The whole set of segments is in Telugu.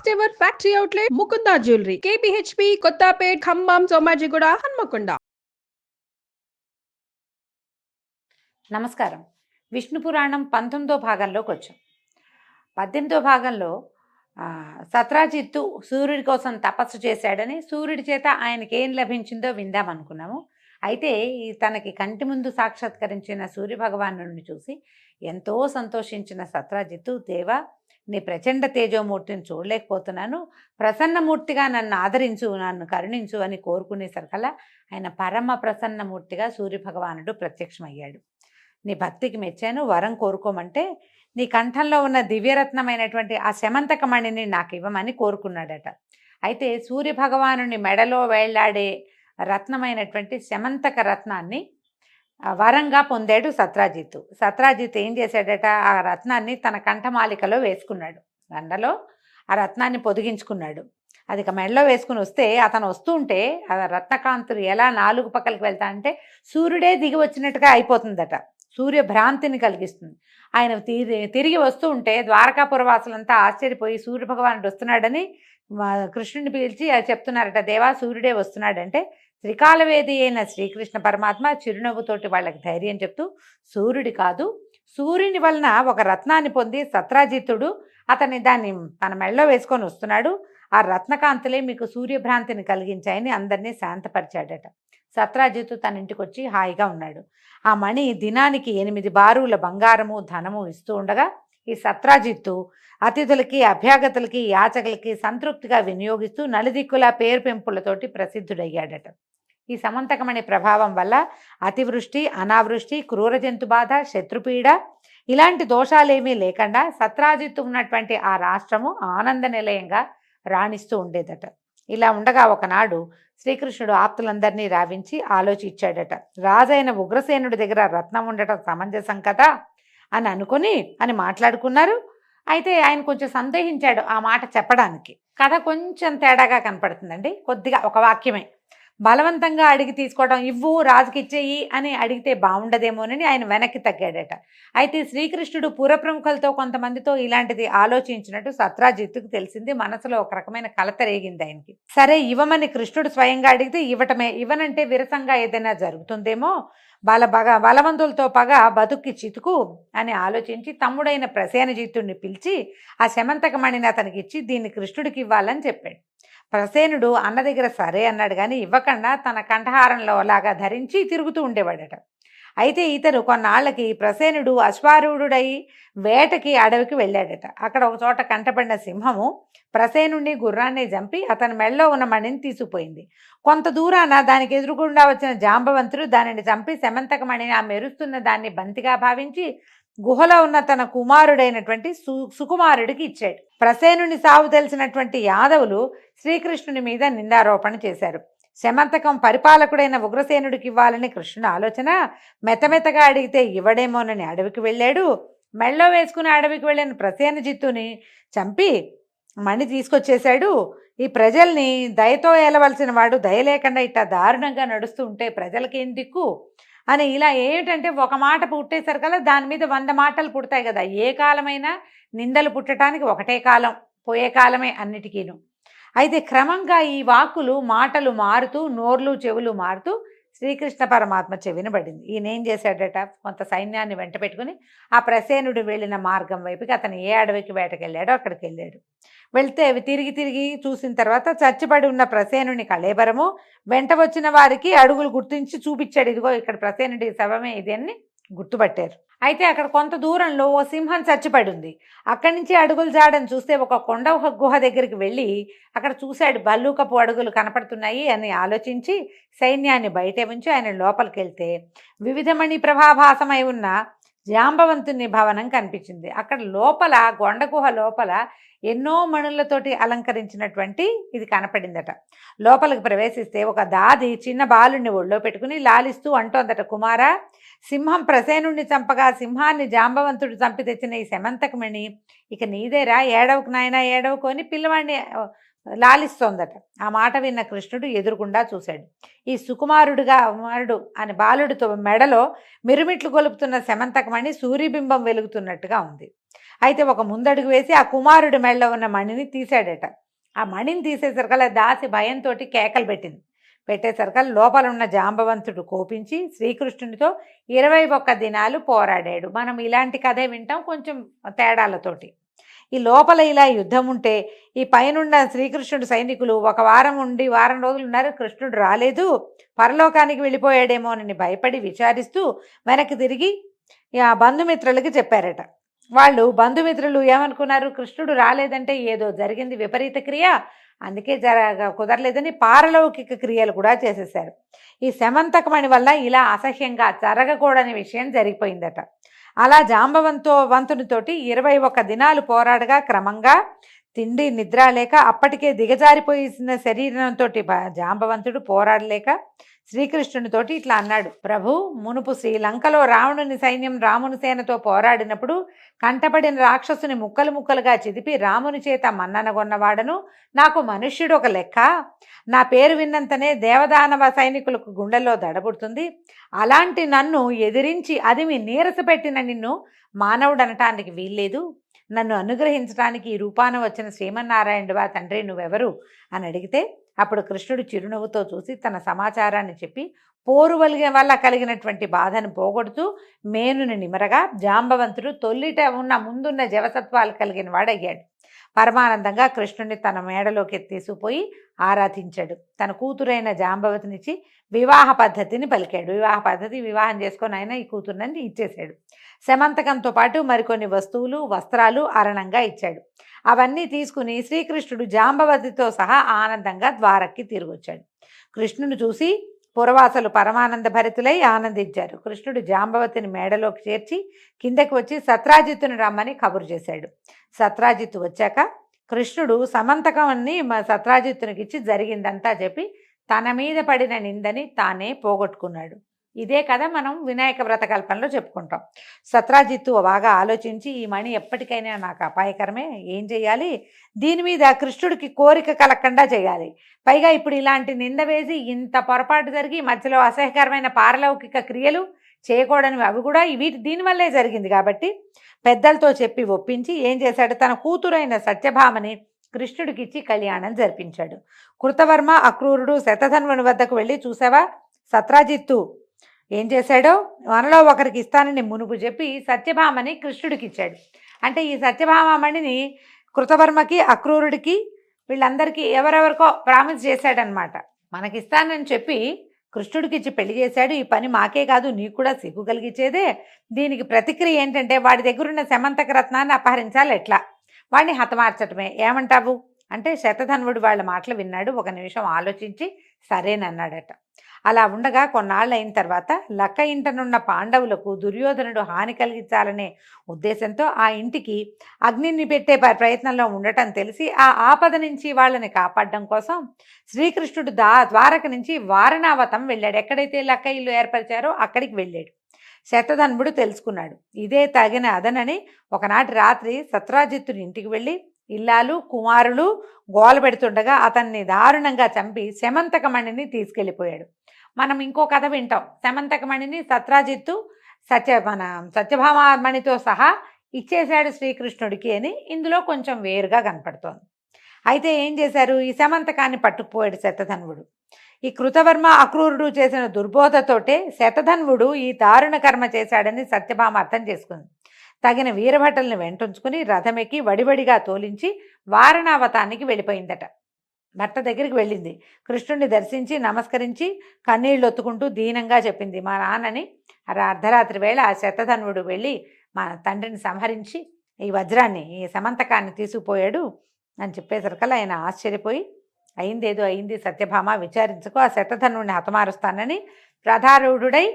First ever factory outlet Mukunda jewellery KPHB Kothapet Khammam Somajiguda Hanamkonda. నమస్కారం. విష్ణు పురాణం 19వ భాగంలోకి వచ్చాం. 18వ భాగంలో సత్రాజిత్తు సూర్యుడి కోసం తపస్సు చేశాడని, సూర్యుడి చేత ఆయనకి ఏం లభించిందో విందామనుకున్నాము. అయితే తనకి కంటి ముందు సాక్షాత్కరించిన సూర్యభగవానుడిని చూసి ఎంతో సంతోషించిన సత్రాజిత్తు, దేవా, నీ ప్రచండ తేజోమూర్తిని చూడలేకపోతున్నాను, ప్రసన్నమూర్తిగా నన్ను ఆదరించు, నన్ను కరుణించు అని కోరుకునేసరికల్లా ఆయన పరమ ప్రసన్నమూర్తిగా సూర్యభగవానుడు ప్రత్యక్షమయ్యాడు. నీ భక్తికి మెచ్చాను, వరం కోరుకోమంటే నీ కంఠంలో ఉన్న దివ్యరత్నమైనటువంటి ఆ శమంతకమణిని నాకు ఇవ్వమని కోరుకున్నాడట. అయితే సూర్యభగవానుని మెడలో వేళ్లాడే రత్నమైనటువంటి శమంతక రత్నాన్ని వరంగా పొందాడు సత్రాజిత్తు. సత్రాజిత్తు ఏం చేశాడట, ఆ రత్నాన్ని తన కంఠమాలికలో వేసుకున్నాడు. దండలో ఆ రత్నాన్ని పొదిగించుకున్నాడు. అది మెడలో వేసుకుని వస్తే అతను వస్తుంటే ఆ రత్నకాంతులు ఎలా నాలుగు పక్కలకి వెళ్తా అంటే సూర్యుడే దిగి వచ్చినట్టుగా అయిపోతుందట. సూర్యభ్రాంతిని కలిగిస్తుంది. ఆయన తిరిగి వస్తూ ఉంటే ద్వారకాపురవాసులంతా ఆశ్చర్యపోయి సూర్యభగవానుడు వస్తున్నాడని కృష్ణుని పిలిచి చెప్తున్నారట. దేవా, సూర్యుడే వస్తున్నాడంటే త్రికాలవేది అయిన శ్రీకృష్ణ పరమాత్మ చిరునవ్వుతోటి వాళ్ళకి ధైర్యం చెప్తూ, సూర్యుడి కాదు, సూర్యుని వలన ఒక రత్నాన్ని పొంది సత్రాజిత్తుడు దాన్ని తన మెడలో వేసుకొని వస్తున్నాడు. ఆ రత్నకాంతులే మీకు సూర్యభ్రాంతిని కలిగించాయని అందరినీ శాంతపరిచాడట. సత్రాజిత్తు తన ఇంటికి వచ్చి హాయిగా ఉన్నాడు. ఆ మణి దినానికి 8 బారుల బంగారము ధనము ఇస్తూ ఉండగా ఈ సత్రాజిత్తు అతిథులకి, అభ్యాగతులకి, యాచకులకి సంతృప్తిగా వినియోగిస్తూ నలుదిక్కుల పేరు పెంపులతోటి ప్రసిద్ధుడయ్యాడట. ఈ సమంతకమణి ప్రభావం వల్ల అతివృష్టి, అనావృష్టి, క్రూర జంతు బాధ, శత్రుపీడ ఇలాంటి దోషాలేమీ లేకుండా సత్రాజిత్తు ఉన్నటువంటి ఆ రాష్ట్రము ఆనంద నిలయంగా రాణిస్తూ ఉండేదట. ఇలా ఉండగా ఒకనాడు శ్రీకృష్ణుడు ఆప్తులందరినీ రావించి ఆలోచించాడట. రాజైన ఉగ్రసేనుడి దగ్గర రత్నం ఉండటం సమంజసం కదా అని మాట్లాడుకున్నారు. అయితే ఆయన కొంచెం సందేహించాడు ఆ మాట చెప్పడానికి. కథ కొంచెం తేడాగా కనపడుతుందండి. కొద్దిగా ఒక వాక్యమే. బలవంతంగా అడిగి తీసుకోవడం, ఇవ్వు రాజుకి ఇచ్చేయి అని అడిగితే బాగుండదేమోనని ఆయన వెనక్కి తగ్గాడట. అయితే శ్రీకృష్ణుడు పురప్రముఖులతో కొంతమందితో ఇలాంటిది ఆలోచించినట్టు సత్రాజిత్తుకు తెలిసింది. మనసులో ఒక రకమైన కలత రేగింది ఆయనకి. సరే, ఇవ్వమని కృష్ణుడు స్వయంగా అడిగితే ఇవ్వటమే. ఇవ్వనంటే విరసంగా ఏదైనా జరుగుతుందేమో, బలవంతులతో పగ బతుక్కి చితుకు అని ఆలోచించి తమ్ముడైన ప్రసేనజిత్తుడిని పిలిచి ఆ శమంతకమణిని అతనికి ఇచ్చి దీన్ని కృష్ణుడికి ఇవ్వాలని చెప్పాడు. ప్రసేనుడు అన్న దగ్గర సరే అన్నాడు, కానీ ఇవ్వకుండా తన కంఠహారంలో లాగా ధరించి తిరుగుతూ ఉండేవాడట. అయితే ఇతను కొన్నాళ్ళకి ప్రసేనుడు అశ్వారూఢుడై వేటకి అడవికి వెళ్ళాడట. అక్కడ ఒక చోట కంటపడిన సింహము ప్రసేనుడిని, గుర్రాన్ని చంపి అతని మెడలో ఉన్న మణిని తీసుకుపోయింది. కొంత దూరాన దానికి ఎదురుగుండా వచ్చిన జాంబవంతుడు దానిని చంపి శమంతకమణిని, ఆ మెరుస్తున్న దాన్ని బంతిగా భావించి గుహలో ఉన్న తన కుమారుడైనటువంటి సుకుమారుడికి ఇచ్చాడు. ప్రసేనుని సావు తెలిసినటువంటి యాదవులు శ్రీకృష్ణుని మీద నిందారోపణ చేశారు. శమంతకం పరిపాలకుడైన ఉగ్రసేనుడికి ఇవ్వాలని కృష్ణుని ఆలోచన. మెత్తమెత్తగా అడిగితే ఇవ్వడేమోనని అడవికి వెళ్ళాడు. మెళ్ళో వేసుకుని అడవికి వెళ్ళిన ప్రసేనజిత్తుని చంపి మణి తీసుకొచ్చేశాడు. ఈ ప్రజల్ని దయతో ఏలవలసిన వాడు దయ లేకుండా ఇట్లా దారుణంగా నడుస్తూ ఉంటే ప్రజలకేం దిక్కు అని ఇలా ఏమిటంటే ఒక మాట పుట్టేసరికల్లా దాని మీద 100 మాటలు పుడతాయి కదా. ఏ కాలమైనా నిందలు పుట్టడానికి ఒకటే కాలం, పోయే కాలమే అన్నిటికీను. అయితే క్రమంగా ఈ వాక్కులు, మాటలు మారుతూ, నోర్లు చెవులు మారుతూ శ్రీకృష్ణ పరమాత్మ చెవినబడింది. ఈయన ఏం చేశాడట, కొంత సైన్యాన్ని వెంట పెట్టుకుని ఆ ప్రసేనుడు వెళ్ళిన మార్గం వైపుకి అతను ఏ అడవికి వేటకెళ్ళాడో అక్కడికి వెళ్ళాడు. వెళ్తే అవి తిరిగి చూసిన తర్వాత చచ్చిపడి ఉన్న ప్రసేనుని కళేబరము వెంట వచ్చిన వారికి అడుగులు గుర్తించి చూపించాడు. ఇదిగో ఇక్కడ ప్రసేనుడి శవమే ఇది అని గుర్తుపట్టారు. అయితే అక్కడ కొంత దూరంలో ఓ సింహం చచ్చిపడి ఉంది. అక్కడి నుంచి అడుగులు జాడని చూస్తే ఒక కొండ గుహ దగ్గరికి వెళ్ళి అక్కడ చూశాడు. భల్లూకపు అడుగులు కనపడుతున్నాయి అని ఆలోచించి సైన్యాన్ని బయటే ఉంచి ఆయన లోపలికి వెళ్తే వివిధమణి ప్రభాభాసమై ఉన్న జాంబవంతుని భవనం కనిపించింది. అక్కడ లోపల కొండ గుహ లోపల ఎన్నో మణులతోటి అలంకరించినటువంటి ఇది కనపడిందట. లోపలికి ప్రవేశిస్తే ఒక దాది చిన్న బాలుని ఒళ్ళో పెట్టుకుని లాలిస్తూ అంటోందట, కుమారా, సింహం ప్రసేనుణ్ణి చంపగా సింహాన్ని జాంబవంతుడు చంపి తెచ్చిన ఈ శమంతకమణి ఇక నీదేరా, ఏడవకు నాయనా ఏడవకు అని పిల్లవాడిని లాలిస్తోందట. ఆ మాట విన్న కృష్ణుడు ఎదురుగుండా చూశాడు. ఈ సుకుమారుడు అని బాలుడితో మెడలో మిరుమిట్లు గొలుపుతున్న శమంతకమణి సూర్యబింబం వెలుగుతున్నట్టుగా ఉంది. అయితే ఒక ముందడుగు వేసి ఆ కుమారుడి మెడలో ఉన్న మణిని తీశాడట. ఆ మణిని తీసేసరికల్లా దాసి భయంతో కేకలు పెట్టేసరికల్లా లోపల ఉన్న జాంబవంతుడు కోపించి శ్రీకృష్ణునితో 21 దినాలు పోరాడాడు. మనం ఇలాంటి కథే వింటాం, కొంచెం తేడాలతోటి. ఈ లోపల ఇలా యుద్ధం ఉంటే ఈ పైనున్న శ్రీకృష్ణుడు సైనికులు వారం రోజులు ఉన్నారు, కృష్ణుడు రాలేదు, పరలోకానికి వెళ్ళిపోయాడేమో అని భయపడి విచారిస్తూ వెనక్కి తిరిగి ఆ బంధుమిత్రులకి చెప్పారట. వాళ్ళు బంధుమిత్రులు ఏమనుకున్నారు, కృష్ణుడు రాలేదంటే ఏదో జరిగింది విపరీత క్రియ, అందుకే కుదరలేదని పారలౌకిక క్రియలు కూడా చేసేసారు. ఈ శమంతకమణి వల్ల ఇలా అసహ్యంగా జరగకూడని విషయం జరిగిపోయిందట. అలా జాంబవంతునితోటి 21 దినాలు పోరాడగా క్రమంగా తిండి నిద్ర లేక అప్పటికే దిగజారిపోయిన శరీరంతో జాంబవంతుడు పోరాడలేక శ్రీకృష్ణునితోటి ఇట్లా అన్నాడు, ప్రభు, మునుపు శ్రీలంకలో రావణుని సైన్యం రాముని సేనతో పోరాడినప్పుడు కంటపడిన రాక్షసుని ముక్కలు ముక్కలుగా చిదిపి రాముని చేత మన్ననగొన్నవాడను, నాకు మనుష్యుడు ఒక లెక్క, నా పేరు విన్నంతనే దేవదానవ సైనికులకు గుండెల్లో దడబుడుతుంది, అలాంటి నన్ను ఎదిరించి అదిమి నీరసపెట్టిన నిన్ను మానవుడు అనటానికి వీల్లేదు, నన్ను అనుగ్రహించడానికి ఈ రూపాన వచ్చిన శ్రీమన్నారాయణుడివా తండ్రి నువ్వెవరు అని అడిగితే అప్పుడు కృష్ణుడు చిరునవ్వుతో చూసి తన సమాచారాన్ని చెప్పి పోరు వల్ల కలిగినటువంటి బాధను పోగొడుతూ మేనుని నిమరగా జాంబవంతుడు తొల్లిట ముందున్న జవసత్వాలు కలిగిన వాడయ్యాడు. పరమానందంగా కృష్ణుడిని తన మేడలోకి తీసుకుపోయి ఆరాధించాడు. తన కూతురైన జాంబవతినిచ్చి వివాహ పద్ధతిని పలికాడు. వివాహం చేసుకొని ఆయన ఈ కూతురుని ఇచ్చేశాడు. శమంతకంతో పాటు మరికొన్ని వస్తువులు వస్త్రాలు అరణంగా ఇచ్చాడు. అవన్నీ తీసుకుని శ్రీకృష్ణుడు జాంబవతితో సహా ఆనందంగా ద్వారక్కి తిరిగొచ్చాడు. కృష్ణుని చూసి పురవాసులు పరమానంద భరితులై ఆనందించారు. కృష్ణుడు జాంబవతిని మేడలోకి చేర్చి కిందకి వచ్చి సత్రాజిత్తుని రమ్మని కబురు చేశాడు. సత్రాజిత్తు వచ్చాక కృష్ణుడు సమంతకాన్ని సత్రాజిత్తునికి ఇచ్చి జరిగిందంతా చెప్పి తన మీద పడిన నిందని తానే పోగొట్టుకున్నాడు. ఇదే కథ మనం వినాయక వ్రతకల్పనలో చెప్పుకుంటాం. సత్రాజిత్తు బాగా ఆలోచించి ఈ మణి ఎప్పటికైనా నాకు అపాయకరమే, ఏం చేయాలి, దీని మీద కృష్ణుడికి కోరిక కలగకుండా చేయాలి, పైగా ఇప్పుడు ఇలాంటి నింద వేసి ఇంత పొరపాటు జరిగి మధ్యలో అసహ్యకరమైన పారలౌకిక క్రియలు చేయకూడనివి అవి కూడా దీనివల్లే జరిగింది కాబట్టి పెద్దలతో చెప్పి ఒప్పించి ఏం చేశాడు, తన కూతురైన సత్యభామని కృష్ణుడికి ఇచ్చి కళ్యాణం జరిపించాడు. కృతవర్మ అక్రూరుడు శతధన్వుని వద్దకు వెళ్ళి, చూసావా సత్రాజిత్తు ఏం చేశాడో, మనలో ఒకరికి ఇస్తానని మునుపు చెప్పి సత్యభామని కృష్ణుడికి ఇచ్చాడు. అంటే ఈ సత్యభామమణిని కృతవర్మకి అక్రూరుడికి వీళ్ళందరికీ ఎవరెవరికో ప్రామిస్ చేశాడనమాట. మనకిస్తానని చెప్పి కృష్ణుడికి ఇచ్చి పెళ్లి చేశాడు. ఈ పని మాకే కాదు నీకు కూడా సిగ్గు కలిగించేదే. దీనికి ప్రతిక్రియ ఏంటంటే వాడి దగ్గరున్న శమంతక రత్నాన్ని అపహరించాలి, ఎట్లా, వాడిని హతమార్చటమే, ఏమంటావు అంటే శతధన్వుడు వాళ్ళ మాటలు విన్నాడు. ఒక నిమిషం ఆలోచించి సరేనన్నాడట. అలా ఉండగా కొన్నాళ్ళు అయిన తర్వాత లక్క ఇంటనున్న పాండవులకు దుర్యోధనుడు హాని కలిగించాలనే ఉద్దేశంతో ఆ ఇంటికి అగ్నిని పెట్టే ప్రయత్నంలో ఉండటం తెలిసి ఆ ఆపద నుంచి వాళ్ళని కాపాడడం కోసం శ్రీకృష్ణుడు ద్వారక నుంచి వారణావతం వెళ్ళాడు. ఎక్కడైతే లక్క ఇల్లు ఏర్పరిచారో అక్కడికి వెళ్ళాడు. శతధన్వుడు తెలుసుకున్నాడు. ఇదే తగిన అదనని ఒకనాటి రాత్రి సత్రాజిత్తుని ఇంటికి వెళ్ళి ఇల్లాలు కుమారులు గోల పెడుతుండగా అతన్ని దారుణంగా చంపి శమంతకమణిని తీసుకెళ్ళిపోయాడు. మనం ఇంకో కథ వింటాం. శమంతకమణిని సత్రాజిత్తు సత్యభామమణితో సహా ఇచ్చేశాడు శ్రీకృష్ణుడికి అని ఇందులో కొంచెం వేరుగా కనపడుతోంది. అయితే ఏం చేశారు, ఈ శమంతకాన్ని పట్టుకుపోయాడు శతధన్వుడు. ఈ కృతవర్మ అక్రూరుడు చేసిన దుర్బోధతోటే శతధన్వుడు ఈ దారుణ కర్మ చేశాడని సత్యభామ అర్థం చేసుకుంది. తగిన వీరభటల్ని వెంటుంచుకుని రథమెక్కి వడివడిగా తోలించి వారణావతానికి వెళ్ళిపోయిందట. భర్త దగ్గరికి వెళ్ళింది. కృష్ణుడిని దర్శించి నమస్కరించి కన్నీళ్ళు ఒత్తుకుంటూ దీనంగా చెప్పింది, మా నాన్నని అర్ధరాత్రి వేళ ఆ శతధన్వుడు వెళ్ళి మా తండ్రిని సంహరించి ఈ వజ్రాన్ని ఈ సమంతకాన్ని తీసుకుపోయాడు అని చెప్పేసరికల్లా ఆయన ఆశ్చర్యపోయి, అయిందేదో అయింది సత్యభామ, విచారించుకో, ఆ శతధన్వుడిని హతమారుస్తానని ప్రధారూఢుడై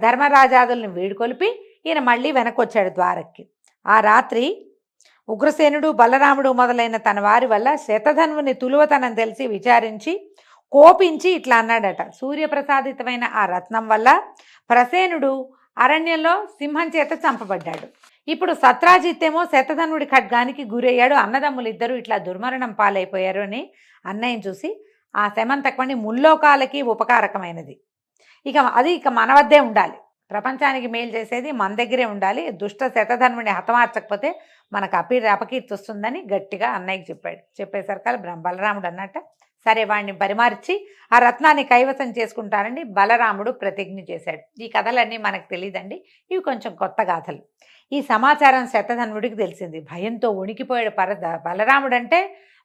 ధర్మరాజాదుల్ని వీడుకొలిపి ఈయన మళ్ళీ వెనకొచ్చాడు ద్వారక్కి. ఆ రాత్రి ఉగ్రసేనుడు బలరాముడు మొదలైన తన వారి వల్ల శతధన్వుని తులువతనం తెలిసి విచారించి కోపించి ఇట్లా అన్నాడట, సూర్యప్రసాదితమైన ఆ రత్నం వల్ల ప్రసేనుడు అరణ్యంలో సింహం చేత చంపబడ్డాడు. ఇప్పుడు సత్రాజిత్తేమో శతధన్వుడి ఖడ్గానికి గురయ్యాడు. అన్నదమ్ములిద్దరూ ఇట్లా దుర్మరణం పాలైపోయారు అని అన్నయ్యను చూసి ఆ శమంతకమణి ముల్లోకాలకి ఉపకారకమైనది, ఇక మన వద్దే ఉండాలి, ప్రపంచానికి మేలు చేసేది మన దగ్గరే ఉండాలి, దుష్ట శతధన్వుని హతమార్చకపోతే మనకు అపకీర్తి వస్తుందని గట్టిగా అన్నయ్యకి చెప్పాడు. చెప్పేసరికి బలరాముడు అన్నట్ట సరే వాడిని పరిమార్చి ఆ రత్నాన్ని కైవసం చేసుకుంటానని బలరాముడు ప్రతిజ్ఞ చేశాడు. ఈ కథలన్నీ మనకు తెలియదండి, ఇవి కొంచెం కొత్త గాథలు. ఈ సమాచారం శతధన్వుడికి తెలిసింది. భయంతో వణికిపోయాడు. బలరాముడు అంటే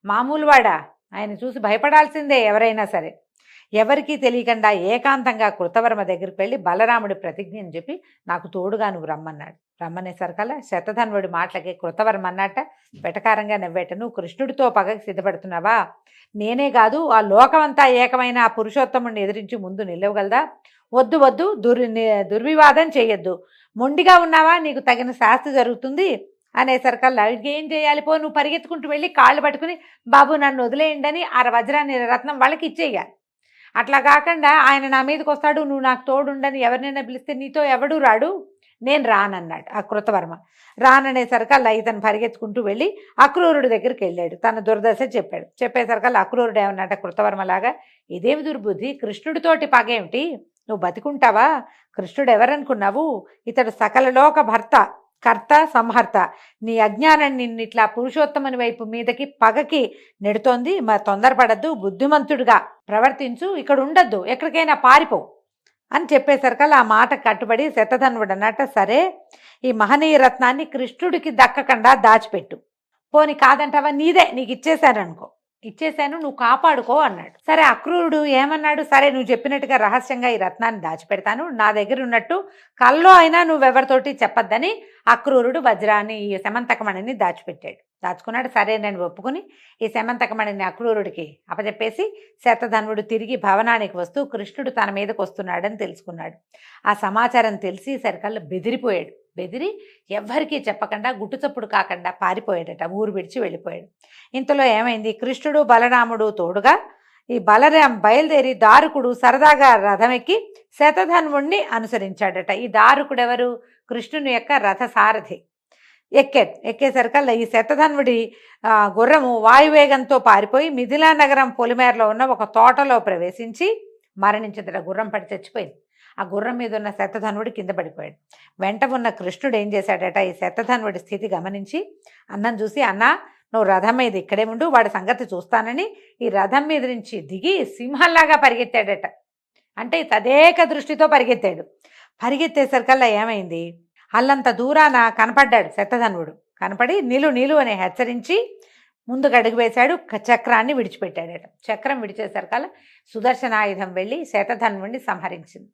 మామూలు వాడా? ఆయన చూసి భయపడాల్సిందే ఎవరైనా సరే. ఎవరికీ తెలియకుండా ఏకాంతంగా కృతవర్మ దగ్గరికి వెళ్ళి బలరాముడి ప్రతిజ్ఞని చెప్పి నాకు తోడుగా నువ్వు రమ్మన్నాడు. రమ్మనేసరికల్లా శతధన్వుడి మాటలకి కృతవర్మ అన్నట్ట వెటకారంగా నవ్వేట, నువ్వు కృష్ణుడితో పగకి సిద్ధపడుతున్నావా? నేనే కాదు ఆ లోకమంతా ఏకమైన ఆ పురుషోత్తముడిని ఎదిరించి ముందు నిలవగలదా? వద్దు వద్దు, దుర్వివాదం చేయొద్దు, మొండిగా ఉన్నావా, నీకు తగిన శాస్తి జరుగుతుంది అనేసరికల్లా ఏం చేయాలి, పో నువ్వు పరిగెత్తుకుంటూ వెళ్ళి కాళ్ళు పట్టుకుని బాబు నన్ను వదిలేయండి అని ఆ వజ్రాన్ని రత్నం వాళ్ళకి ఇచ్చేయాలి. అట్లా కాకుండా ఆయన నా మీదకి వస్తాడు, నువ్వు నాకు తోడుండని ఎవరినైనా పిలిస్తే నీతో ఎవడూ రాడు, నేను రానన్నాడు ఆ కృతవర్మ. రాననేసరికల్లా ఇతను పరిగెత్తుకుంటూ వెళ్ళి అక్రూరుడి దగ్గరికి వెళ్ళాడు. తన దుర్దశ చెప్పాడు. చెప్పేసరికల్లా అక్రూరుడు ఏమన్నట కృతవర్మలాగా, ఇదేమి దుర్బుద్ధి, కృష్ణుడితోటి పగేమిటి, నువ్వు బతికుంటావా? కృష్ణుడు ఎవరనుకున్నావు? ఇతడు సకలలోక భర్త, కర్త, సంహర్త. నీ అజ్ఞానం నిన్ను ఇట్లా పురుషోత్తముని వైపు మీదకి పగకి నెడుతోంది. మరి తొందరపడద్దు, బుద్ధిమంతుడిగా ప్రవర్తించు, ఇక్కడ ఉండద్దు, ఎక్కడికైనా పారిపో అని చెప్పేసరికల్లా ఆ మాట కట్టుబడి శతధన్వుడు అన్నట్ట సరే ఈ మహనీయ రత్నాన్ని కృష్ణుడికి దక్కకుండా దాచిపెట్టు, పోని కాదంటావా నీదే, నీకు ఇచ్చేశాననుకో, ఇచ్చేశాను నువ్వు కాపాడుకో అన్నాడు. సరే అక్రూరుడు ఏమన్నాడు, సరే నువ్వు చెప్పినట్టుగా రహస్యంగా ఈ రత్నాన్ని దాచిపెడతాను, నా దగ్గర ఉన్నట్టు కల్లో అయినా నువ్వెవరితోటి చెప్పొద్దని అక్రూరుడు వజ్రాన్ని ఈ శమంతకమణిని దాచిపెట్టాడు. దాచుకున్నాడు. సరే నేను ఒప్పుకుని ఈ శమంతకమణిని అక్రూరుడికి అప్పచెప్పేసి శతధన్వుడు తిరిగి భవనానికి వస్తూ కృష్ణుడు తన మీదకి వస్తున్నాడని తెలుసుకున్నాడు. ఆ సమాచారం తెలిసి సరికల్లా బెదిరిపోయాడు. బెదిరి ఎవ్వరికీ చెప్పకుండా గుట్టుచప్పుడు కాకుండా పారిపోయాడట, ఊరు విడిచి వెళ్ళిపోయాడు. ఇంతలో ఏమైంది, కృష్ణుడు బలరాముడు తోడుగా ఈ బయలుదేరి దారుకుడు సరదాగా రథమెక్కి శతధన్వుణ్ణి అనుసరించాడట. ఈ దారుకుడు ఎవరు? కృష్ణుని యొక్క రథసారథి. ఎక్కేసరికల్లా ఈ శతధన్వుడి గుర్రము వాయువేగంతో పారిపోయి మిథిలా నగరం పొలిమేరలో ఉన్న ఒక తోటలో ప్రవేశించి మరణించదట. గుర్రం పడి చచ్చిపోయింది. ఆ గుర్రం మీద ఉన్న శతధన్వుడు కింద పడిపోయాడు. వెంట ఉన్న కృష్ణుడు ఏం చేశాడట, ఈ శతధన్వుడి స్థితి గమనించి అన్నం చూసి, అన్నా నువ్వు రథం మీద ఇక్కడే ఉండు, వాడి సంగతి చూస్తానని ఈ రథం మీద నుంచి దిగి సింహంలాగా పరిగెత్తాడట. అంటే తదేక దృష్టితో పరిగెత్తాడు. పరిగెత్తేసరికల్లా ఏమైంది, అల్లంత దూరాన కనపడ్డాడు శతధన్వుడు. కనపడి నిలు అని హెచ్చరించి ముందుకు అడుగు వేశాడు. చక్రాన్ని విడిచిపెట్టాడట. చక్రం విడిచేసరికల్లా సుదర్శనాయుధం వెళ్ళి శతధన్వుడిని సంహరించింది.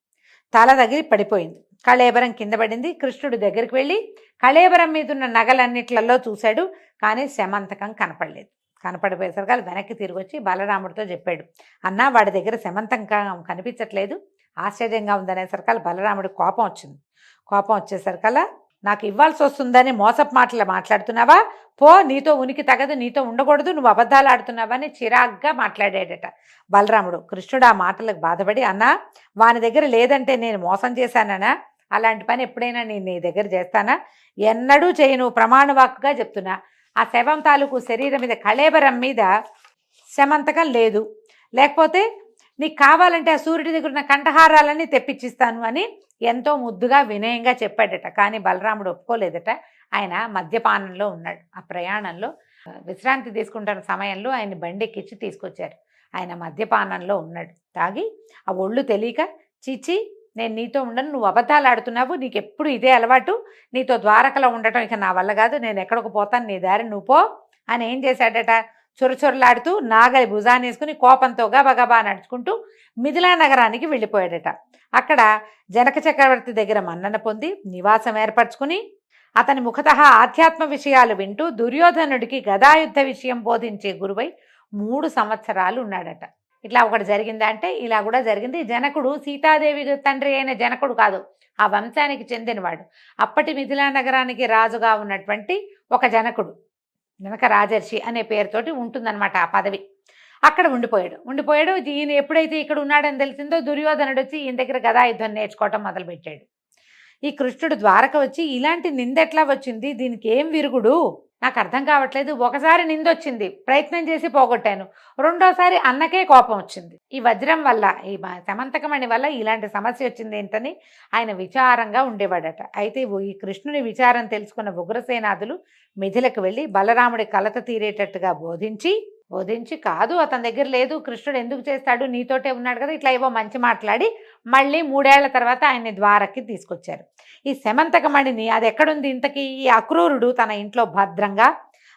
తల తగిలి పడిపోయింది. కళేబరం కింద పడింది. కృష్ణుడి దగ్గరికి వెళ్ళి కళేబరం మీద ఉన్న నగలన్నిట్లలో చూశాడు, కానీ శమంతకం కనపడలేదు. కనపడిపోయేసరికి వెనక్కి తిరిగి వచ్చి బలరాముడితో చెప్పాడు, అన్నా వాడి దగ్గర శమంతకం కనిపించట్లేదు, ఆశ్చర్యంగా ఉందనేసరికల్లా బలరాముడికి కోపం వచ్చింది. కోపం వచ్చేసరికల్లా నాకు ఇవ్వాల్సి వస్తుందని మోసపు మాటలు మాట్లాడుతున్నావా, పో, నీతో ఉనికి తగదు, నీతో ఉండకూడదు, నువ్వు అబద్ధాలు ఆడుతున్నావని చిరాగ్గా మాట్లాడాడట బలరాముడు. కృష్ణుడు ఆ మాటలకు బాధపడి, అన్నా వాని దగ్గర లేదంటే నేను మోసం చేశానన్నా, అలాంటి పని ఎప్పుడైనా నేను నీ దగ్గర చేస్తానా, ఎన్నడూ చేయను, ప్రమాణవాక్కుగా చెప్తున్నా. ఆ శవం తాలూకు శరీరం మీద కళేబరం మీద శమంతకం లేదు, లేకపోతే నీకు కావాలంటే ఆ సూర్యుడి దగ్గర ఉన్న కంఠహారాలన్నీ తెప్పించిస్తాను అని ఎంతో ముద్దుగా వినయంగా చెప్పాడట. కానీ బలరాముడు ఒప్పుకోలేదట. ఆయన మద్యపానంలో ఉన్నాడు. ఆ ప్రయాణంలో విశ్రాంతి తీసుకుంటున్న సమయంలో ఆయన బండెక్కించి తీసుకొచ్చారు. ఆయన మద్యపానంలో ఉన్నాడు. తాగి ఆ ఒళ్ళు తెలియక, చీచి నేను నీతో ఉండను, నువ్వు అబద్ధాలు ఆడుతున్నావు, నీకు ఎప్పుడు ఇదే అలవాటు, నీతో ద్వారకలో ఉండటం ఇక నా వల్ల కాదు, నేను ఎక్కడికి పోతాను, నీ దారి నువ్వు పో అని ఏం చేశాడట, చొరచొరలాడుతూ నాగలి భుజాన్ని వేసుకుని కోపంతో గబగబా నడుచుకుంటూ మిథిలా నగరానికి వెళ్ళిపోయాడట. అక్కడ జనక చక్రవర్తి దగ్గర మన్నన పొంది నివాసం ఏర్పరచుకుని అతని ముఖతః ఆధ్యాత్మ విషయాలు వింటూ దుర్యోధనుడికి గదాయుద్ధ విషయం బోధించే గురువై 3 సంవత్సరాలు ఉన్నాడట. ఇట్లా ఒకటి జరిగిందా అంటే ఇలా కూడా జరిగింది. జనకుడు సీతాదేవి తండ్రి అయిన జనకుడు కాదు, ఆ వంశానికి చెందినవాడు. అప్పటి మిథిలా నగరానికి రాజుగా ఉన్నటువంటి ఒక జనకుడు, జనక రాజర్షి అనే పేరుతోటి ఉంటుందన్నమాట ఆ పదవి. అక్కడ ఉండిపోయాడు. ఈయన ఎప్పుడైతే ఇక్కడ ఉన్నాడని తెలిసిందో దుర్యోధనుడు వచ్చి ఈయన దగ్గర గదాయుద్ధం నేర్చుకోవటం మొదలుపెట్టాడు. ఈ కృష్ణుడు ద్వారక వచ్చి ఇలాంటి నిందెట్లా వచ్చింది, దీనికి ఏం విరుగుడు నాకు అర్థం కావట్లేదు. ఒకసారి నిందొచ్చింది, ప్రయత్నం చేసి పోగొట్టాను. రెండోసారి అన్నకే కోపం వచ్చింది. ఈ వజ్రం వల్ల, ఈ సమంతకమణి వల్ల ఇలాంటి సమస్య వచ్చింది ఏంటని ఆయన విచారంగా ఉండేవాడట. అయితే ఈ కృష్ణుని విచారం తెలుసుకున్న ఉగ్రసేనాదులు మిథిలకు వెళ్ళి బలరాముడి కలత తీరేటట్టుగా బోధించి కాదు, అతని దగ్గర లేదు, కృష్ణుడు ఎందుకు చేస్తాడు, నీతోటే ఉన్నాడు కదా, ఇట్లా ఏవో మంచి మాట్లాడి మళ్ళీ 3 ఏళ్ల తర్వాత ఆయన్ని ద్వారకి తీసుకొచ్చారు. ఈ సమంతకమణిని అది ఎక్కడుంది ఇంతకీ? ఈ అక్రూరుడు తన ఇంట్లో భద్రంగా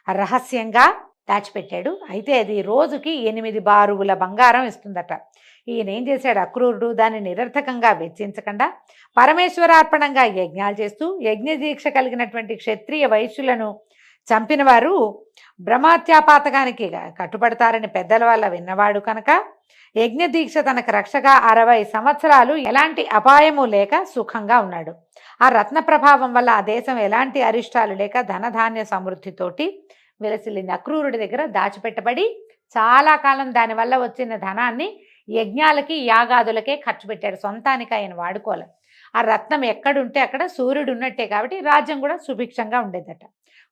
రహస్యంగా దాచిపెట్టాడు. అయితే అది రోజుకి 8 బారుగుల బంగారం ఇస్తుందట. ఈయన ఏం చేశాడు అక్రూరుడు? దాన్ని నిరర్థకంగా వెచ్చించకుండా పరమేశ్వరార్పణంగా యజ్ఞాలు చేస్తూ, యజ్ఞ దీక్ష కలిగినటువంటి క్షత్రియ వైశ్యులను చంపిన వారు బ్రహ్మత్యాపాతకానికి కట్టుబడతారని పెద్దల వల్ల విన్నవాడు కనుక యజ్ఞదీక్ష తనకు రక్షగా 60 సంవత్సరాలు ఎలాంటి అపాయము లేక సుఖంగా ఉన్నాడు. ఆ రత్న ప్రభావం వల్ల ఆ దేశం ఎలాంటి అరిష్టాలు లేక ధనధాన్య సమృద్ధితోటి విలసిల్లింది. అక్రూరుడి దగ్గర దాచిపెట్టబడి చాలా కాలం దానివల్ల వచ్చిన ధనాన్ని యజ్ఞాలకి యాగాదులకే ఖర్చు పెట్టాడు. సొంతానికి ఆయన వాడుకోవాలి. ఆ రత్నం ఎక్కడుంటే అక్కడ సూర్యుడు ఉన్నట్టే కాబట్టి రాజ్యం కూడా సుభిక్షంగా ఉండేదట.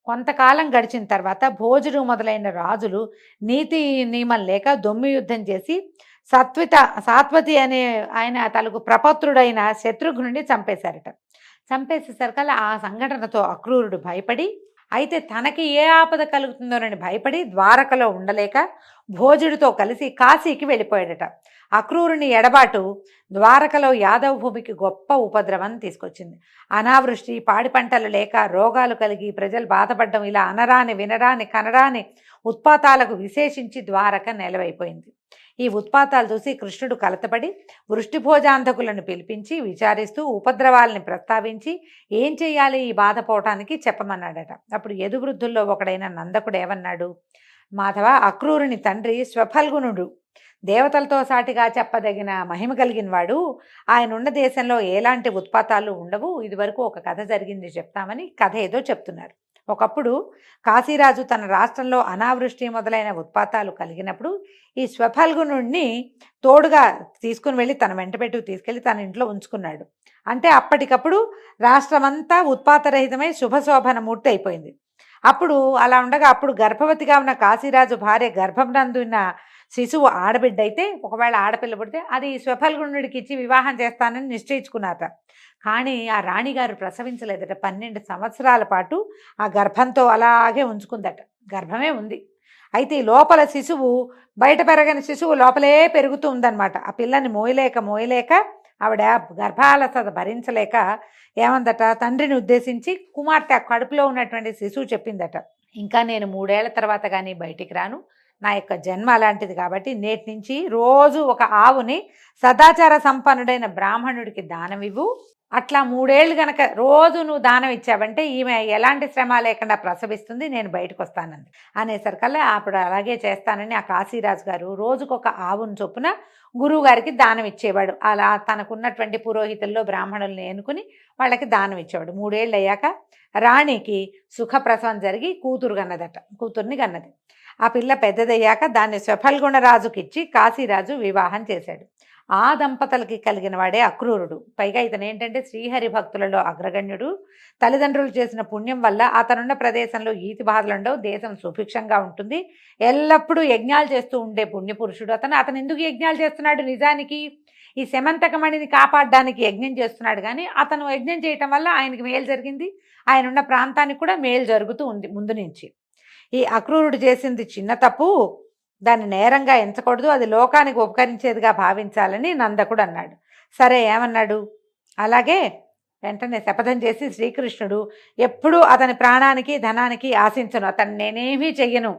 కొంతకాలం గడిచిన తర్వాత భోజుడు మొదలైన రాజులు నీతి నియమం లేక దొమ్మి యుద్ధం చేసి సాత్వతి అనే ఆయన తనకు ప్రపత్రుడైన శత్రుఘ్నుడిని చంపేశారట. చంపేసేసరికల్లా ఆ సంఘటనతో అక్రూరుడు భయపడి, అయితే తనకి ఏ ఆపద కలుగుతుందోనని భయపడి ద్వారకలో ఉండలేక భోజుడితో కలిసి కాశీకి వెళ్ళిపోయాడట. అక్రూరుని ఎడబాటు ద్వారకలో యాదవ భూమికి గొప్ప ఉపద్రవం తీసుకొచ్చింది. అనావృష్టి, పాడి పంటలు లేక రోగాలు కలిగి ప్రజలు బాధపడడం, ఇలా అనరాని వినరాని కనరాని ఉత్పాతాలకు విశేషించి ద్వారక నెలవైపోయింది. ఈ ఉత్పాతాలు చూసి కృష్ణుడు కలతపడి వృష్టిభోజాంధకులను పిలిపించి విచారిస్తూ ఉపద్రవాలని ప్రస్తావించి ఏం చెయ్యాలి ఈ బాధ పోవటానికి చెప్పమన్నాడట. అప్పుడు యదువృద్ధుల్లో ఒకడైన నందకుడు ఏమన్నాడు? మాధవ, అక్రూరుని తండ్రి స్వఫల్గునుడు, దేవతలతో సాటిగా చెప్పదగిన మహిమ కలిగిన వాడు. ఆయన ఉన్న దేశంలో ఎలాంటి ఉత్పాతాలు ఉండవు. ఇదివరకు ఒక కథ జరిగింది చెప్తామని కథ ఏదో చెప్తున్నారు. ఒకప్పుడు కాశీరాజు తన రాష్ట్రంలో అనావృష్టి మొదలైన ఉత్పాతాలు కలిగినప్పుడు ఈ స్వఫల్గునుడిని తోడుగా తీసుకుని వెళ్ళి తన వెంటబెట్టు తీసుకెళ్ళి తన ఇంట్లో ఉంచుకున్నాడు. అంటే అప్పటికప్పుడు రాష్ట్రమంతా ఉత్పాతరహితమై శుభశోభనమూర్తి అయిపోయింది. అప్పుడు అలా ఉండగా అప్పుడు గర్భవతిగా ఉన్న కాశీరాజు భార్య గర్భంనందున్న శిశువు ఆడబిడ్డ అయితే, ఒకవేళ ఆడపిల్ల పుడితే అది స్వఫల్గునుడికి ఇచ్చి వివాహం చేస్తానని నిశ్చయించుకున్నారట. కానీ ఆ రాణిగారు ప్రసవించలేదట. 12 సంవత్సరాల పాటు ఆ గర్భంతో అలాగే ఉంచుకుందట. గర్భమే ఉంది. అయితే ఈ లోపల శిశువు, బయట పెరగని శిశువు లోపలే పెరుగుతూ ఉందన్నమాట. ఆ పిల్లని మోయలేక ఆవిడ గర్భాలసత భరించలేక ఏమందట, తండ్రిని ఉద్దేశించి కుమార్తె కడుపులో ఉన్నటువంటి శిశువు చెప్పిందట, ఇంకా నేను 3 ఏళ్ల తర్వాత కానీ బయటికి రాను, నా యొక్క జన్మ అలాంటిది కాబట్టి నేటి నుంచి రోజు ఒక ఆవుని సదాచార సంపన్నుడైన బ్రాహ్మణుడికి దానం ఇవ్వు. అట్లా 3 ఏళ్ళు గనక రోజు నువ్వు దానం ఇచ్చావంటే ఈమె ఎలాంటి శ్రమ లేకుండా ప్రసవిస్తుంది, నేను బయటకు వస్తానంది. అనేసరికల్లా అప్పుడు అలాగే చేస్తానని ఆ కాశీరాజు గారు రోజుకొక ఆవును చొప్పున గురువు గారికి దానం ఇచ్చేవాడు. అలా తనకున్నటువంటి పురోహితుల్లో బ్రాహ్మణుల్ని ఎన్నుకుని వాళ్ళకి దానం ఇచ్చేవాడు. 3 ఏళ్ళు అయ్యాక రాణికి సుఖప్రసవం జరిగి కూతుర్ని కన్నది. ఆ పిల్ల పెద్దదయ్యాక దాన్ని స్వఫల్గుణరాజుకి ఇచ్చి కాశీరాజు వివాహం చేశాడు. ఆ దంపతులకి కలిగిన వాడే అక్రూరుడు. పైగా ఇతను ఏంటంటే శ్రీహరి భక్తులలో అగ్రగణ్యుడు. తల్లిదండ్రులు చేసిన పుణ్యం వల్ల అతనున్న ప్రదేశంలో ఈతి బాధలుండవు, దేశం సుభిక్షంగా ఉంటుంది, ఎల్లప్పుడూ యజ్ఞాలు చేస్తూ ఉండే పుణ్యపురుషుడు అతను ఎందుకు యజ్ఞాలు చేస్తున్నాడు? నిజానికి ఈ సమంతకమణిని కాపాడడానికి యజ్ఞం చేస్తున్నాడు. కానీ అతను యజ్ఞం చేయటం వల్ల ఆయనకి మేలు జరిగింది, ఆయన ఉన్న ప్రాంతానికి కూడా మేలు జరుగుతూ ఉంది ముందు నుంచి. ఈ అక్రూరుడు చేసింది చిన్న తప్పు, దాన్ని నేరంగా ఎంచకూడదు, అది లోకానికి ఉపకరించేదిగా భావించాలని నందకుడు అన్నాడు. సరే ఏమన్నాడు? అలాగే వెంటనే శపథం చేసి శ్రీకృష్ణుడు ఎప్పుడూ అతని ప్రాణానికి ధనానికి ఆశించను, అతను నేనేమీ చెయ్యను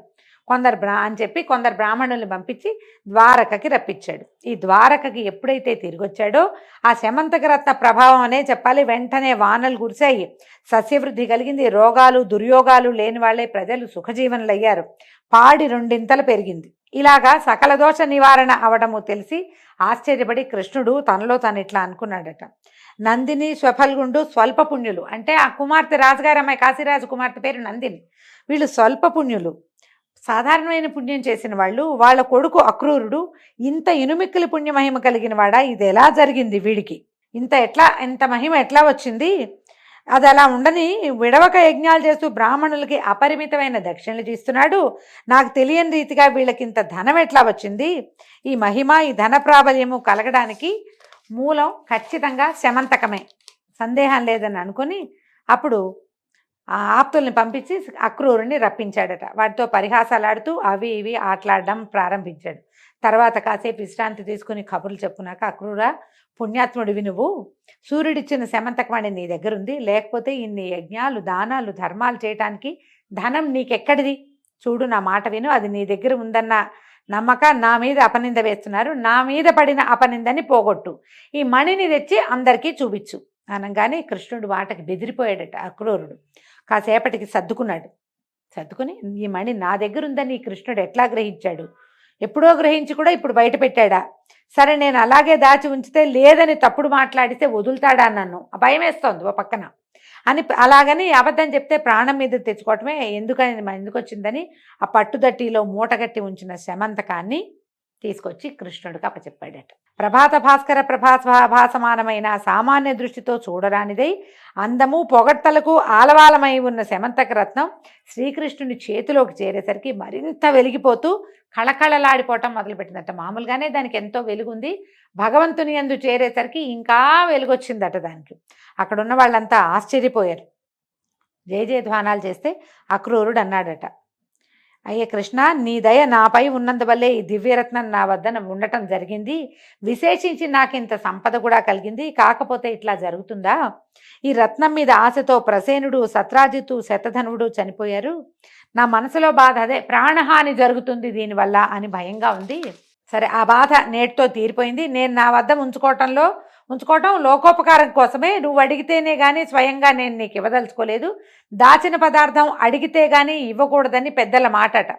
అని చెప్పి కొందరు బ్రాహ్మణుల్ని పంపించి ద్వారకకి రప్పించాడు. ఈ ద్వారకకి ఎప్పుడైతే తిరిగొచ్చాడో ఆ శమంతక రత్న ప్రభావం అనే చెప్పాలి. వెంటనే వానలు కురిశాయి, సస్యవృద్ధి కలిగింది, రోగాలు దుర్యోగాలు లేని వాళ్ళే ప్రజలు సుఖజీవనులు అయ్యారు, పాడి 2 ఇంతలు పెరిగింది. ఇలాగా సకల దోష నివారణ అవడము తెలిసి ఆశ్చర్యపడి కృష్ణుడు తనలో తను ఇట్లా అనుకున్నాడట, నందిని స్వఫల్గుండు స్వల్ప పుణ్యులు. అంటే ఆ కుమార్తె రాజుగారి అమ్మాయి కాశీరాజు కుమార్తె పేరు నందిని. వీళ్ళు స్వల్ప పుణ్యులు, సాధారణమైన పుణ్యం చేసిన వాళ్ళు. వాళ్ళ కొడుకు అక్రూరుడు ఇంత ఇనుమిక్కిలి పుణ్యమహిమ కలిగిన వాడా? ఇది ఎలా జరిగింది వీడికి? ఇంత మహిమ ఎట్లా వచ్చింది? అది అలా ఉండని విడవక యజ్ఞాలు చేస్తూ బ్రాహ్మణులకి అపరిమితమైన దక్షిణలు ఇస్తున్నాడు. నాకు తెలియని రీతిగా వీళ్ళకి ఇంత ధనం ఎట్లా వచ్చింది? ఈ మహిమ, ఈ ధన ప్రాబల్యము కలగడానికి మూలం ఖచ్చితంగా శమంతకమే, సందేహం లేదని అనుకుని అప్పుడు ఆ ఆప్తుల్ని పంపించి అక్రూరుని రప్పించాడట. వాటితో పరిహాసాలాడుతూ అవి ఇవి ఆటలాడడం ప్రారంభించాడు. తర్వాత కాసేపు విశ్రాంతి తీసుకుని కబుర్లు చెప్పుకున్నాక, అక్రూరా, పుణ్యాత్ముడివి నువ్వు, సూర్యుడిచ్చిన శమంతకమణి నీ దగ్గర ఉంది, లేకపోతే ఇన్ని యజ్ఞాలు, దానాలు, ధర్మాలు చేయటానికి ధనం నీకెక్కడిది? చూడు, నా మాట విను, అది నీ దగ్గర ఉందన్న నమ్మక నా మీద అపనింద వేస్తున్నారు, నా మీద పడిన అపనిందని పోగొట్టు, ఈ మణిని తెచ్చి అందరికీ చూపించు అనగానే కృష్ణుడు వాటకి బెదిరిపోయాడట. అక్రూరుడు కాసేపటికి సర్దుకుని ఈ మణి నా దగ్గర ఉందని కృష్ణుడు ఎట్లా గ్రహించాడు? ఎప్పుడో గ్రహించి కూడా ఇప్పుడు బయట పెట్టాడా? సరే, నేను అలాగే దాచి ఉంచితే లేదని తప్పుడు మాట్లాడితే వదులుతాడా నన్ను? భయం వేస్తోంది ఓ పక్కన అని. అలాగని అబద్ధం చెప్తే ప్రాణం మీద తెచ్చుకోవటమే, ఎందుకు వచ్చిందని ఆ పట్టుదట్టిలో మూటగట్టి ఉంచిన శమంతకాన్ని తీసుకొచ్చి కృష్ణుడికి అప్పచెప్పాడట. ప్రభాత భాస్కర ప్రభాసమానమైన సామాన్య దృష్టితో చూడరానిదై అందము పొగడ్తలకు ఆలవాలమై ఉన్న శమంతక రత్నం శ్రీకృష్ణుని చేతిలోకి చేరేసరికి మరింత వెలిగిపోతూ కళకళలాడిపోవటం మొదలుపెట్టిందట. మామూలుగానే దానికి ఎంతో వెలుగుంది, భగవంతుని యందు చేరేసరికి ఇంకా వెలుగొచ్చిందట దానికి. అక్కడున్న వాళ్ళంతా ఆశ్చర్యపోయారు. జయజయధ్వానాలు చేస్తే అక్రూరుడు అన్నాడట, అయ్యే కృష్ణ, నీ దయ నాపై ఉన్నందువల్లే ఈ దివ్యరత్నం నా వద్ద ఉండటం జరిగింది. విశేషించి నాకు ఇంత సంపద కూడా కలిగింది. కాకపోతే ఇట్లా జరుగుతుందా? ఈ రత్నం మీద ఆశతో ప్రసేనుడు, సత్రాజిత్తు, శతధనుడు చనిపోయారు. నా మనసులో బాధ అదే, ప్రాణహాని జరుగుతుంది దీనివల్ల అని భయంగా ఉంది. సరే, ఆ బాధ నేటితో తీరిపోయింది. నేను నా వద్ద ఉంచుకోవటం లోకోపకారం కోసమే. నువ్వు అడిగితేనే కానీ స్వయంగా నేను నీకు ఇవ్వదలుచుకోలేదు. దాచిన పదార్థం అడిగితే కానీ ఇవ్వకూడదని పెద్దల మాటట.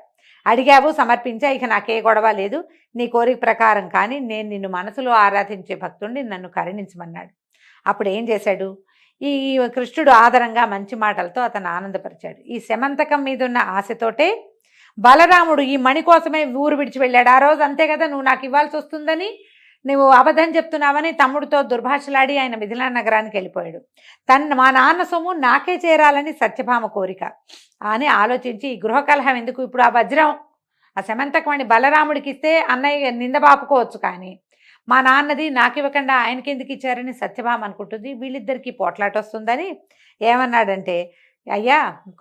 అడిగావు, సమర్పించా, ఇక నాకే గొడవ లేదు. నీ కోరిక ప్రకారం కానీ నేను నిన్ను మనసులో ఆరాధించే భక్తుడిని, నన్ను కరుణించమన్నాడు. అప్పుడు ఏం చేశాడు? ఈ కృష్ణుడు ఆదరంగా మంచి మాటలతో అతను ఆనందపరిచాడు. ఈ శమంతకం మీద ఉన్న ఆశతోటే బలరాముడు ఈ మణి కోసమే ఊరు విడిచి వెళ్ళాడు. ఆ రోజు అంతే కదా, నువ్వు నాకు ఇవ్వాల్సి వస్తుందని, నువ్వు అబద్ధం చెప్తున్నావని తమ్ముడితో దుర్భాషలాడి ఆయన మిథిలా నగరానికి వెళ్ళిపోయాడు. మా నాన్న సొమ్ము నాకే చేరాలని సత్యభామ కోరిక అని ఆలోచించి, ఈ గృహకలహం ఎందుకు, ఇప్పుడు ఆ వజ్రం, ఆ శమంతకమణి బలరాముడికి ఇస్తే అన్నయ్య నిందబాపుకోవచ్చు, కానీ మా నాన్నది నాకు ఇవ్వకుండా ఆయనకి ఎందుకు ఇచ్చారని సత్యభామ అనుకుంటుంది. వీళ్ళిద్దరికీ పోట్లాట వస్తుందని ఏమన్నాడంటే, అయ్యా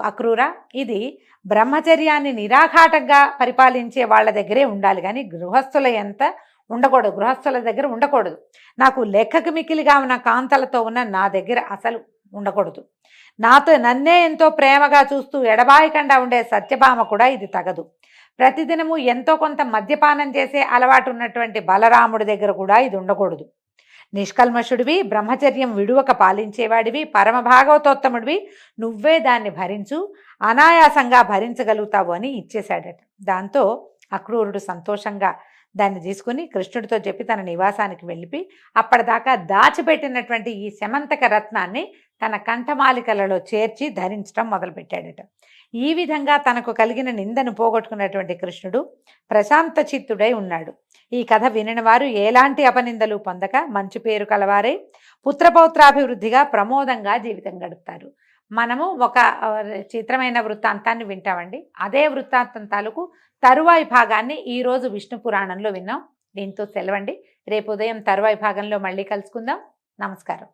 అక్రూరా, ఇది బ్రహ్మచర్యాన్ని నిరాఘాటంగా పరిపాలించే వాళ్ళ దగ్గరే ఉండాలి, కానీ గృహస్థుల దగ్గర ఉండకూడదు. నాకు లెక్కకు మిక్కిలిగా ఉన్న కాంతలతో ఉన్న నా దగ్గర అసలు ఉండకూడదు. నన్నే ఎంతో ప్రేమగా చూస్తూ ఎడబాయకుండా ఉండే సత్యభామ కూడా ఇది తగదు. ప్రతిదినము ఎంతో కొంత మద్యపానం చేసే అలవాటు ఉన్నటువంటి బలరాముడి దగ్గర కూడా ఇది ఉండకూడదు. నిష్కల్మషుడివి, బ్రహ్మచర్యం విడువక పాలించేవాడివి, పరమ భాగవతోత్తముడివి, నువ్వే దాన్ని భరించు, అనాయాసంగా భరించగలుగుతావు అని ఇచ్చేశాడట. దాంతో అక్రూరుడు సంతోషంగా దాన్ని తీసుకుని కృష్ణుడితో చెప్పి తన నివాసానికి వెళ్ళిపి అప్పటిదాకా దాచిపెట్టినటువంటి ఈ శమంతక రత్నాన్ని తన కంఠమాలికలలో చేర్చి ధరించడం మొదలుపెట్టాడట. ఈ విధంగా తనకు కలిగిన నిందను పోగొట్టుకున్నటువంటి కృష్ణుడు ప్రశాంత చిత్తుడై ఉన్నాడు. ఈ కథ వినిన వారు ఎలాంటి అపనిందలు పొందక మంచి పేరు కలవారై పుత్రపౌత్రాభివృద్ధిగా ప్రమోదంగా జీవితం గడుపుతారు. మనము ఒక చిత్రమైన వృత్తాంతాన్ని వింటామండి. అదే వృత్తాంతం తాలూకు తరువాయి భాగాన్ని ఈరోజు విష్ణు పురాణంలో విన్నాం. దీంతో సెలవండి. రేపు ఉదయం తరువాయి భాగంలో మళ్ళీ కలుసుకుందాం. నమస్కారం.